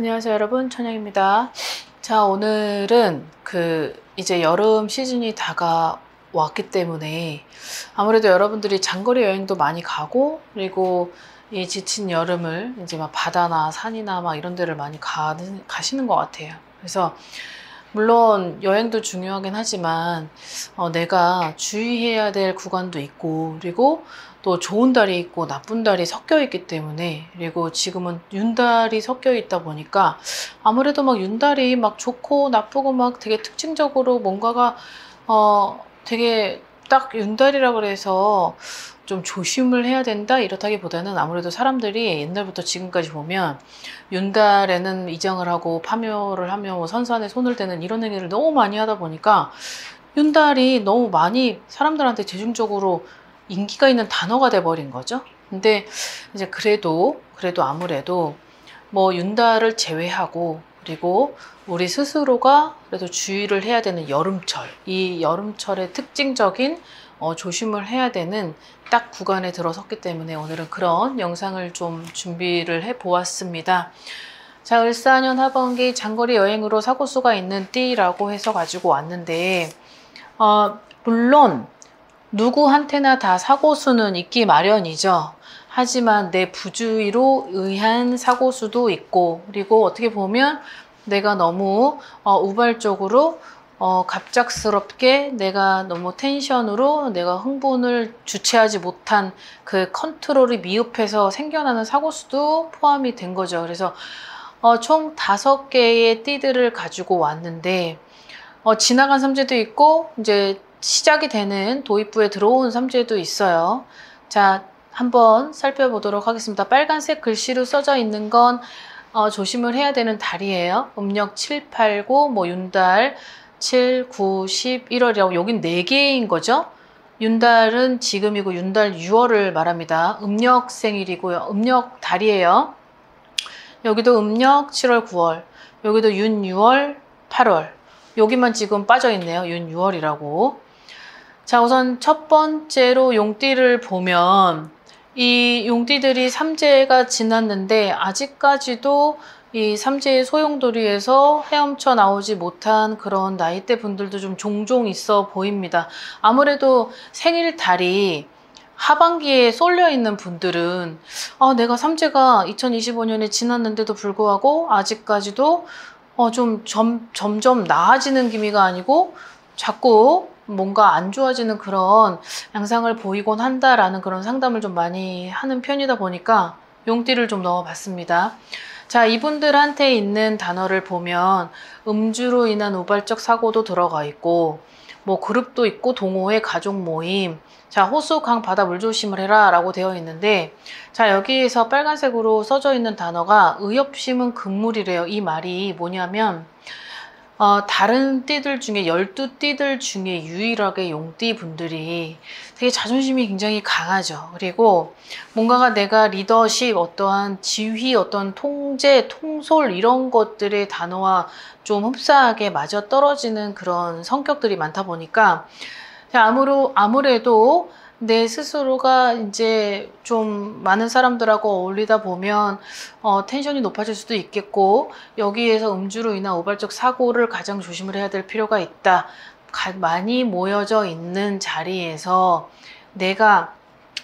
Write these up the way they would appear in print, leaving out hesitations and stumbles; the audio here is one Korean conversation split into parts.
안녕하세요 여러분, 천영입니다. 자, 오늘은 이제 여름 시즌이 다가왔기 때문에 아무래도 여러분들이 장거리 여행도 많이 가고, 그리고 이 지친 여름을 이제 막 바다나 산이나 막 이런 데를 많이 가시는 것 같아요. 그래서 물론 여행도 중요하긴 하지만 내가 주의해야 될 구간도 있고, 그리고 또 좋은 달이 있고 나쁜 달이 섞여 있기 때문에, 그리고 지금은 윤달이 섞여 있다 보니까 아무래도 막 윤달이 막 좋고 나쁘고 막 되게 특징적으로 뭔가가 되게 딱 윤달이라 그래서 좀 조심을 해야 된다 이렇다기보다는, 아무래도 사람들이 옛날부터 지금까지 보면 윤달에는 이정을 하고 파묘를 하며 뭐 선산에 손을 대는 이런 얘기를 너무 많이 하다 보니까 윤달이 너무 많이 사람들한테 대중적으로 인기가 있는 단어가 돼버린 거죠. 근데 이제 그래도 아무래도 뭐 윤달을 제외하고, 그리고 우리 스스로가 그래도 주의를 해야 되는 여름철, 이 여름철의 특징적인 조심을 해야 되는 딱 구간에 들어섰기 때문에 오늘은 그런 영상을 좀 준비를 해 보았습니다. 자, 을사년 하반기 장거리 여행으로 사고수가 있는 띠라고 해서 가지고 왔는데, 물론 누구한테나 다 사고수는 있기 마련이죠. 하지만 내 부주의로 의한 사고수도 있고, 그리고 어떻게 보면 내가 너무 우발적으로 갑작스럽게 내가 너무 텐션으로 내가 흥분을 주체하지 못한 그 컨트롤이 미흡해서 생겨나는 사고수도 포함이 된 거죠. 그래서 총 5개의 띠들을 가지고 왔는데, 지나간 삼재도 있고 이제 시작이 되는 도입부에 들어온 삼재도 있어요. 자, 한번 살펴보도록 하겠습니다. 빨간색 글씨로 써져 있는 건 조심을 해야 되는 달이에요. 음력 7, 8, 9, 뭐 윤달 7, 9, 10, 1월이라고 여긴 4개인 거죠. 윤달은 지금이고 윤달 6월을 말합니다. 음력 생일이고요. 음력 달이에요. 여기도 음력 7월, 9월, 여기도 윤 6월, 8월, 여기만 지금 빠져 있네요. 윤 6월이라고. 자, 우선 첫 번째로 용띠를 보면 이 용띠들이 삼재가 지났는데 아직까지도 이 삼재의 소용돌이에서 헤엄쳐 나오지 못한 그런 나이대 분들도 좀 종종 있어 보입니다. 아무래도 생일 달이 하반기에 쏠려 있는 분들은 내가 삼재가 2025년에 지났는데도 불구하고 아직까지도 점점 나아지는 기미가 아니고 자꾸 뭔가 안 좋아지는 그런 양상을 보이곤 한다라는 그런 상담을 좀 많이 하는 편이다 보니까 용띠를 좀 넣어봤습니다. 자, 이분들한테 있는 단어를 보면 음주로 인한 우발적 사고도 들어가 있고, 뭐 그룹도 있고 동호회, 가족 모임, 자, 호수, 강, 바다 물 조심을 해라 라고 되어 있는데, 자, 여기에서 빨간색으로 써져 있는 단어가 의협심은 금물이래요. 이 말이 뭐냐면 다른 띠들 중에 12띠들 중에 유일하게 용띠 분들이 되게 자존심이 굉장히 강하죠. 그리고 뭔가가 내가 리더십, 어떠한 지휘, 어떤 통제, 통솔 이런 것들의 단어와 좀 흡사하게 맞아떨어지는 그런 성격들이 많다 보니까 아무래도 내 스스로가 이제 좀 많은 사람들하고 어울리다 보면 텐션이 높아질 수도 있겠고, 여기에서 음주로 인한 우발적 사고를 가장 조심을 해야 될 필요가 있다. 많이 모여져 있는 자리에서 내가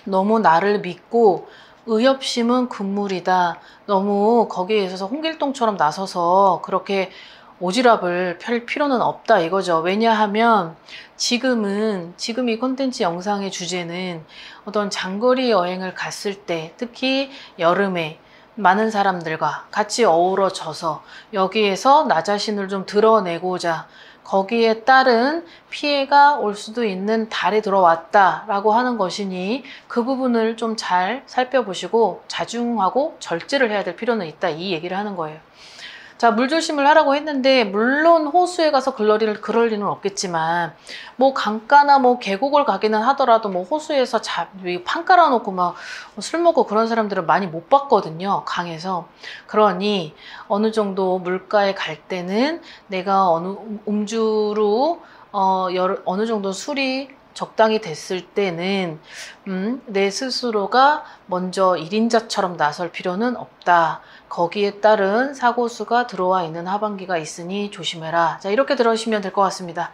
너무 나를 믿고 의협심은 금물이다. 너무 거기에 있어서 홍길동처럼 나서서 그렇게 오지랖을 펼 필요는 없다 이거죠. 왜냐하면 지금 이 콘텐츠 영상의 주제는 어떤 장거리 여행을 갔을 때, 특히 여름에 많은 사람들과 같이 어우러져서 여기에서 나 자신을 좀 드러내고자, 거기에 따른 피해가 올 수도 있는 달에 들어왔다라고 하는 것이니 그 부분을 좀 잘 살펴보시고 자중하고 절제를 해야 될 필요는 있다, 이 얘기를 하는 거예요. 자, 물 조심을 하라고 했는데, 물론 호수에 가서 그럴 리는 없겠지만, 뭐 강가나 뭐 계곡을 가기는 하더라도 뭐 호수에서 판 깔아놓고 막 술 먹고 그런 사람들은 많이 못 봤거든요, 강에서. 그러니 어느 정도 물가에 갈 때는 내가 음주로 어느 정도 술이 적당히 됐을 때는 내 스스로가 먼저 1인자처럼 나설 필요는 없다. 거기에 따른 사고수가 들어와 있는 하반기가 있으니 조심해라. 자, 이렇게 들으시면 될 것 같습니다.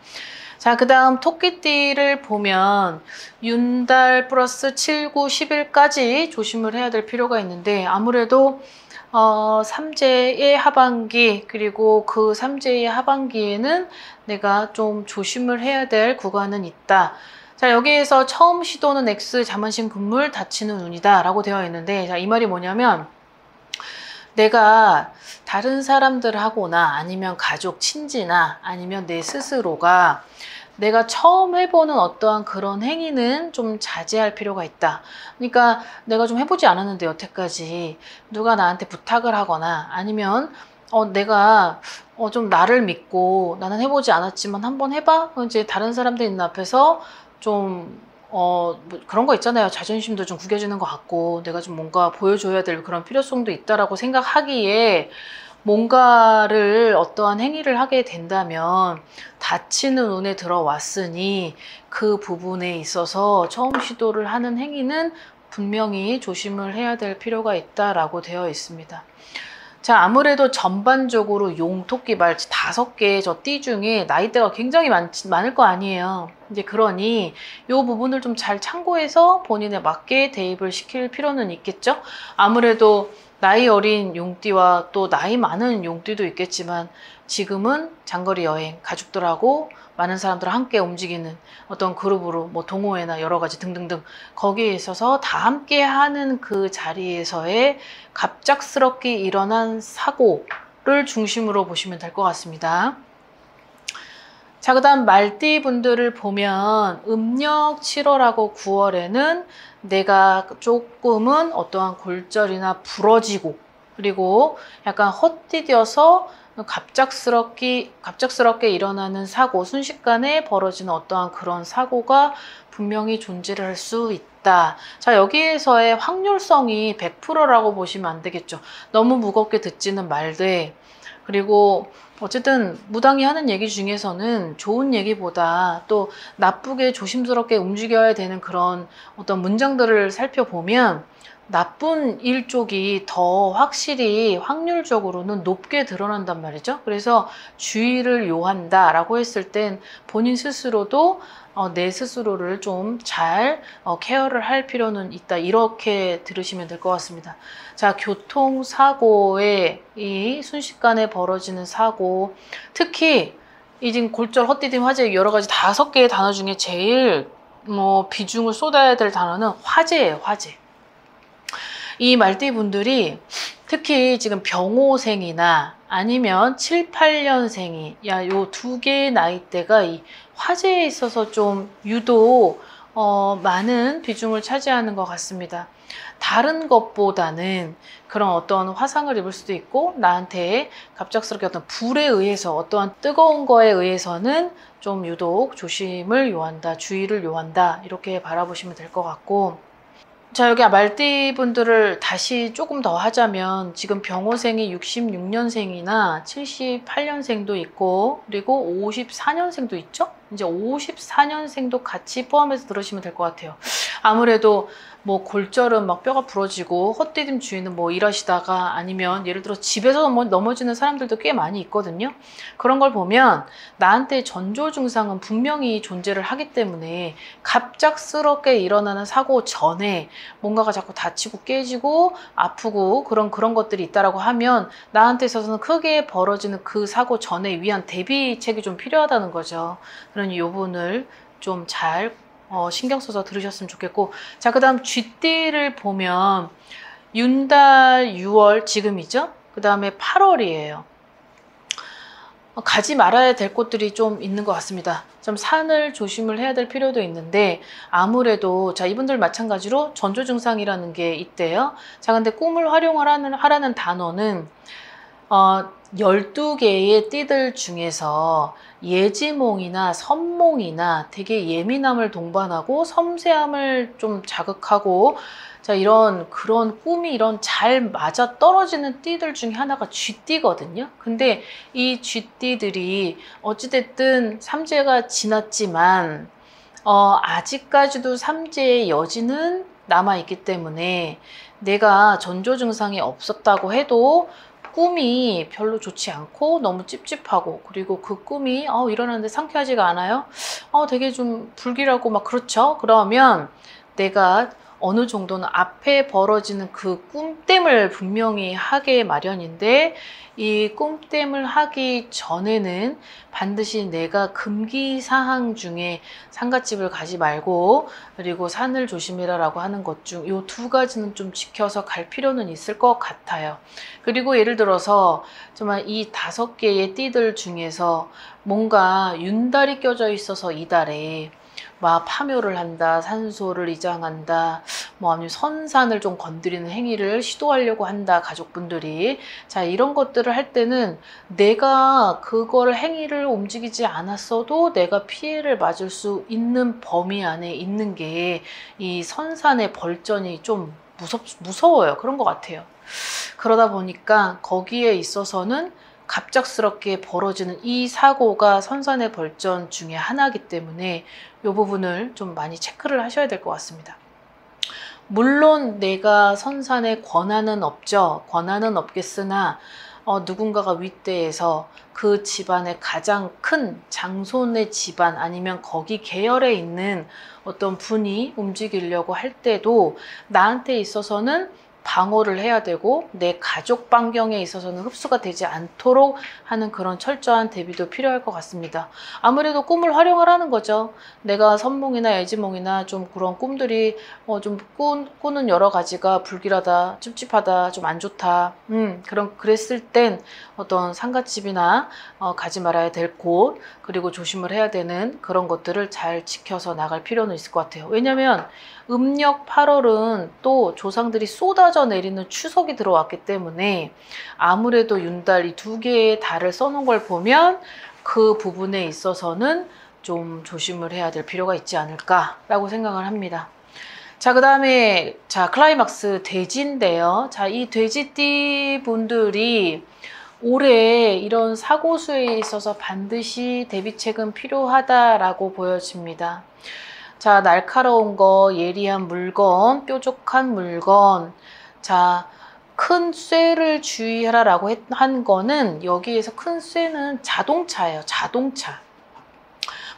자, 그 다음 토끼띠를 보면 윤달 플러스 7, 9, 10일까지 조심을 해야 될 필요가 있는데 아무래도 삼재의 하반기 그리고 그 삼재의 하반기에는 내가 좀 조심을 해야 될 구간은 있다. 자, 여기에서 처음 시도는 X 자만신 금물 닫히는 운이다 라고 되어 있는데 자, 이 말이 뭐냐면 내가 다른 사람들하고나 아니면 가족, 친지나 아니면 내 스스로가 내가 처음 해보는 어떠한 그런 행위는 좀 자제할 필요가 있다. 그러니까 내가 좀 해보지 않았는데 여태까지 누가 나한테 부탁을 하거나 아니면 내가 좀 나를 믿고 나는 해보지 않았지만 한번 해봐? 이제 다른 사람들 있는 앞에서 좀 뭐 그런 거 있잖아요. 자존심도 좀 구겨지는 것 같고 내가 좀 뭔가 보여줘야 될 그런 필요성도 있다라고 생각하기에 뭔가를 어떠한 행위를 하게 된다면 다치는 운에 들어왔으니 그 부분에 있어서 처음 시도를 하는 행위는 분명히 조심을 해야 될 필요가 있다라고 되어 있습니다. 자, 아무래도 전반적으로 용, 토끼, 말 5개의 저 띠 중에 나이대가 굉장히 많을 거 아니에요. 이제 그러니 이 부분을 좀 잘 참고해서 본인에 맞게 대입을 시킬 필요는 있겠죠. 아무래도 나이 어린 용띠와 또 나이 많은 용띠도 있겠지만 지금은 장거리 여행, 가족들하고 많은 사람들과 함께 움직이는 어떤 그룹으로 뭐 동호회나 여러 가지 등등등 거기에 있어서 다 함께 하는 그 자리에서의 갑작스럽게 일어난 사고를 중심으로 보시면 될 것 같습니다. 자, 그 다음 말띠 분들을 보면 음력 7월하고 9월에는 내가 조금은 어떠한 골절이나 부러지고 그리고 약간 헛디뎌서 갑작스럽게 일어나는 사고, 순식간에 벌어지는 어떠한 그런 사고가 분명히 존재를 할 수 있다. 자, 여기에서의 확률성이 100%라고 보시면 안 되겠죠. 너무 무겁게 듣지는 말되 그리고 어쨌든 무당이 하는 얘기 중에서는 좋은 얘기보다 또 나쁘게 조심스럽게 움직여야 되는 그런 어떤 문장들을 살펴보면 나쁜 일 쪽이 더 확실히 확률적으로는 높게 드러난단 말이죠. 그래서 주의를 요한다라고 했을 땐 본인 스스로도 내 스스로를 좀 잘 케어를 할 필요는 있다. 이렇게 들으시면 될 것 같습니다. 자, 교통사고에 이 순식간에 벌어지는 사고, 특히 이 지금 골절, 헛디딤, 화재 여러 가지 5개의 단어 중에 제일 비중을 쏟아야 될 단어는 화재예요, 화재. 이 말띠 분들이 특히 지금 병오생이나 아니면 7, 8년생이 요 2개의 나이대가 이 화재에 있어서 좀 유독 많은 비중을 차지하는 것 같습니다. 다른 것보다는 그런 어떤 화상을 입을 수도 있고 나한테 갑작스럽게 어떤 불에 의해서 어떠한 뜨거운 거에 의해서는 좀 유독 조심을 요한다, 주의를 요한다 이렇게 바라보시면 될 것 같고 자, 여기 말띠 분들을 다시 조금 더 하자면 지금 병호생이 66년생이나 78년생도 있고 그리고 54년생도 있죠? 이제 54년생도 같이 포함해서 들으시면 될 것 같아요. 아무래도 뭐 골절은 막 뼈가 부러지고 헛디딤 주의는 뭐 일하시다가 아니면 예를 들어 집에서 넘어지는 사람들도 꽤 많이 있거든요. 그런 걸 보면 나한테 전조 증상은 분명히 존재를 하기 때문에 갑작스럽게 일어나는 사고 전에 뭔가가 자꾸 다치고 깨지고 아프고 그런 것들이 있다라고 하면 나한테 있어서는 크게 벌어지는 그 사고 전에 위한 대비책이 좀 필요하다는 거죠. 그러니 이 부분을 좀 잘 신경 써서 들으셨으면 좋겠고 자, 그 다음 쥐띠를 보면 윤달 6월 지금이죠. 그 다음에 8월이에요. 가지 말아야 될 곳들이 좀 있는 것 같습니다. 좀 산을 조심을 해야 될 필요도 있는데 아무래도 자, 이분들 마찬가지로 전조 증상이라는 게 있대요. 자, 근데 꿈을 활용을 하라는 단어는 12개의 띠들 중에서 예지몽이나 선몽이나 되게 예민함을 동반하고 섬세함을 좀 자극하고 자, 그런 꿈이 잘 맞아 떨어지는 띠들 중에 하나가 쥐띠거든요. 근데 이 쥐띠들이 어찌됐든 삼재가 지났지만 아직까지도 삼재의 여지는 남아있기 때문에 내가 전조 증상이 없었다고 해도 꿈이 별로 좋지 않고 너무 찝찝하고, 그리고 그 꿈이 일어나는데 상쾌하지가 않아요. 되게 좀 불길하고 막 그렇죠. 그러면 내가 어느 정도는 앞에 벌어지는 그 꿈땜을 분명히 하게 마련인데, 이 꿈땜을 하기 전에는 반드시 내가 금기사항 중에 상갓집을 가지 말고, 그리고 산을 조심해라 라고 하는 것 중 이 두 가지는 좀 지켜서 갈 필요는 있을 것 같아요. 그리고 예를 들어서 정말 이 5개의 띠들 중에서 뭔가 윤달이 껴져 있어서 이달에 막 파묘를 한다, 산소를 이장한다, 뭐 아니면 선산을 좀 건드리는 행위를 시도하려고 한다, 가족분들이. 자, 이런 것들을 할 때는 내가 그걸 행위를 움직이지 않았어도 내가 피해를 맞을 수 있는 범위 안에 있는 게 이 선산의 벌전이 좀 무서워요. 그런 것 같아요. 그러다 보니까 거기에 있어서는 갑작스럽게 벌어지는 이 사고가 선산의 벌전 중에 하나이기 때문에 이 부분을 좀 많이 체크를 하셔야 될 것 같습니다. 물론 내가 선산에 권한은 없죠. 권한은 없겠으나 누군가가 윗대에서 그 집안의 가장 큰 장손의 집안 아니면 거기 계열에 있는 어떤 분이 움직이려고 할 때도 나한테 있어서는 방어를 해야 되고 내 가족 반경에 있어서는 흡수가 되지 않도록 하는 그런 철저한 대비도 필요할 것 같습니다. 아무래도 꿈을 활용하라는 거죠. 내가 선몽이나 애지몽이나 좀 그런 꿈들이 좀 꾸는 여러 가지가 불길하다, 찝찝하다, 좀 안 좋다, 그랬을 땐 어떤 상갓집이나 가지 말아야 될 곳, 그리고 조심을 해야 되는 그런 것들을 잘 지켜서 나갈 필요는 있을 것 같아요. 왜냐면 음력 8월은 또 조상들이 쏟아져 내리는 추석이 들어왔기 때문에 아무래도 윤달 이 2개의 달을 써놓은 걸 보면 그 부분에 있어서는 좀 조심을 해야 될 필요가 있지 않을까라고 생각을 합니다. 자, 그 다음에 클라이막스 돼지인데요. 자, 이 돼지띠 분들이 올해 이런 사고수에 있어서 반드시 대비책은 필요하다라고 보여집니다. 자, 날카로운 거, 예리한 물건, 뾰족한 물건. 자, 큰 쇠를 주의하라라고 한 거는 여기에서 큰 쇠는 자동차예요. 자동차.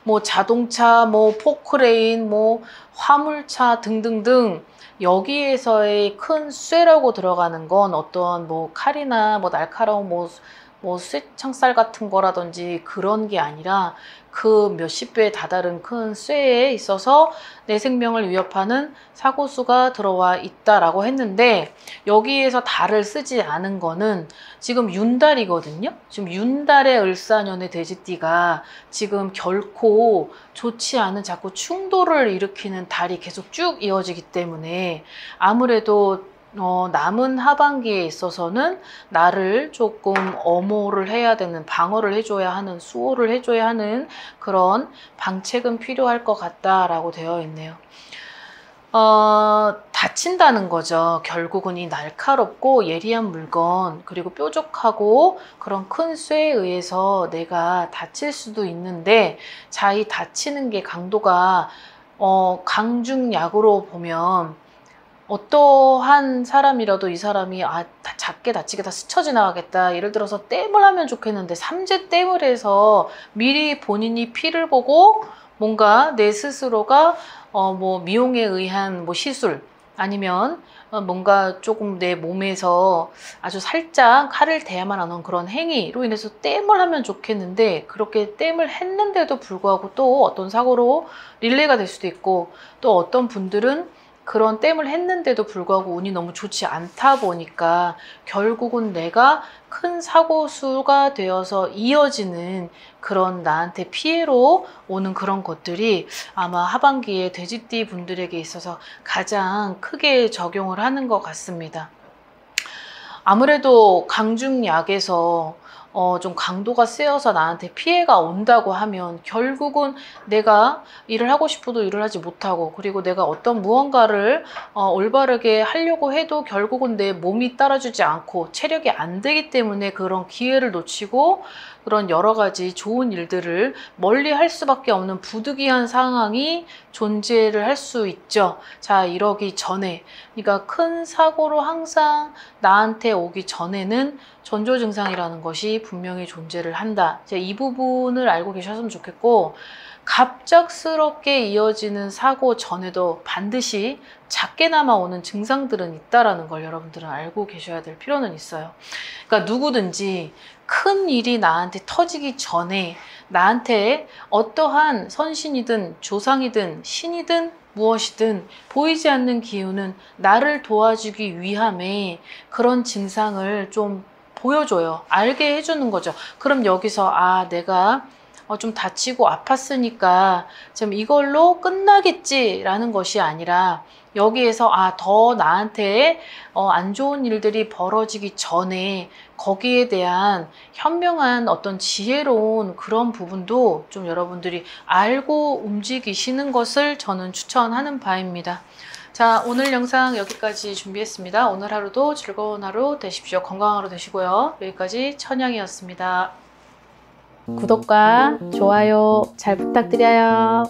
뭐 자동차, 뭐 포크레인, 뭐 화물차 등등등 여기에서의 큰 쇠라고 들어가는 건 어떤 뭐 칼이나 뭐 날카로운 뭐 쇠창살 같은 거라든지 그런 게 아니라 그 몇십 배에 다다른 큰 쇠에 있어서 내 생명을 위협하는 사고수가 들어와 있다라고 했는데, 여기에서 달을 쓰지 않은 거는 지금 윤달이거든요. 지금 윤달의 을사년의 돼지띠가 지금 결코 좋지 않은 자꾸 충돌을 일으키는 달이 계속 쭉 이어지기 때문에 아무래도 남은 하반기에 있어서는 나를 조금 엄호를 해야 되는, 방어를 해줘야 하는, 수호를 해줘야 하는 그런 방책은 필요할 것 같다라고 되어 있네요. 다친다는 거죠. 결국은 이 날카롭고 예리한 물건, 그리고 뾰족하고 그런 큰 쇠에 의해서 내가 다칠 수도 있는데, 자, 이 다치는 게 강도가 강중약으로 보면 어떠한 사람이라도 이 사람이 작게 다치게 다 스쳐 지나가겠다. 예를 들어서 댐을 하면 좋겠는데 삼재 댐을 해서 미리 본인이 피를 보고 뭔가 내 스스로가 뭐 미용에 의한 뭐 시술 아니면 뭔가 조금 내 몸에서 아주 살짝 칼을 대야만 하는 그런 행위로 인해서 댐을 하면 좋겠는데, 그렇게 댐을 했는데도 불구하고 또 어떤 사고로 릴레이가 될 수도 있고, 또 어떤 분들은 그런 댐을 했는데도 불구하고 운이 너무 좋지 않다 보니까 결국은 내가 큰 사고수가 되어서 이어지는 그런 나한테 피해로 오는 그런 것들이 아마 하반기에 돼지띠 분들에게 있어서 가장 크게 적용을 하는 것 같습니다. 아무래도 강중약에서 좀 강도가 세어서 나한테 피해가 온다고 하면 결국은 내가 일을 하고 싶어도 일을 하지 못하고, 그리고 내가 어떤 무언가를 올바르게 하려고 해도 결국은 내 몸이 따라주지 않고 체력이 안 되기 때문에 그런 기회를 놓치고 그런 여러 가지 좋은 일들을 멀리 할 수밖에 없는 부득이한 상황이 존재를 할 수 있죠. 자, 이러기 전에, 그러니까 큰 사고로 항상 나한테 오기 전에는 전조 증상이라는 것이 분명히 존재를 한다. 이제 이 부분을 알고 계셨으면 좋겠고, 갑작스럽게 이어지는 사고 전에도 반드시 작게나마 오는 증상들은 있다라는 걸 여러분들은 알고 계셔야 될 필요는 있어요. 그러니까 누구든지 큰 일이 나한테 터지기 전에 나한테 어떠한 선신이든 조상이든 신이든 무엇이든 보이지 않는 기운은 나를 도와주기 위함에 그런 증상을 좀 보여줘요. 알게 해주는 거죠. 그럼 여기서 내가 좀 다치고 아팠으니까 좀 이걸로 끝나겠지라는 것이 아니라, 여기에서 더 나한테 안 좋은 일들이 벌어지기 전에 거기에 대한 현명한 어떤 지혜로운 그런 부분도 좀 여러분들이 알고 움직이시는 것을 저는 추천하는 바입니다. 자, 오늘 영상 여기까지 준비했습니다. 오늘 하루도 즐거운 하루 되십시오. 건강한 하루 되시고요. 여기까지 천양이었습니다. 구독과 좋아요 잘 부탁드려요.